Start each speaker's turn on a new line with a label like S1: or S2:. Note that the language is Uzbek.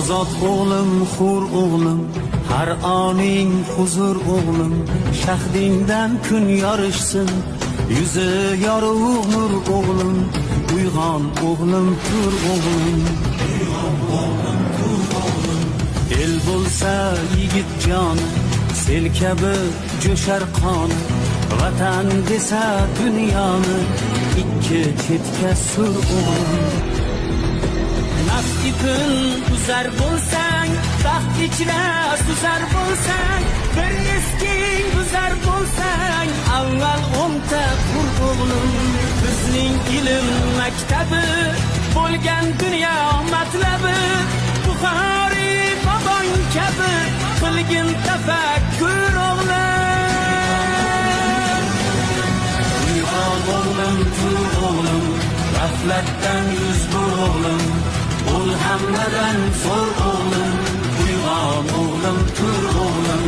S1: ozod o'g'lim, hur o'g'lim, har oning huzur o'g'lim, shahdingdan kun yorishsin, yuzi yorug' nur o'g'lim, uyg'on o'g'lim, tur o'g'lim. El bo'lsa yigit joni, sel kabi jo'shar qoni, vatan desa dunyoni ikki chetga sur o'g'lim. Nafs ipin uzar bo'lsang, baxt ichra suzar bo'lsang, bir esking buzar bo'lsang, avval o'nta qur o'g'lim. Bizning ilm maktabi bo'lgan dunyo matlabi, Buxoriy bobong kabi qilgin tafakkur o'g'lim. Uyg'on o'g'lim, tur o'g'lim, g'aflatdan yuz bur o'g'lim, ol hammadan zo'r o'g'lim. Uyg'on o'g'lim, tur o'g'lim,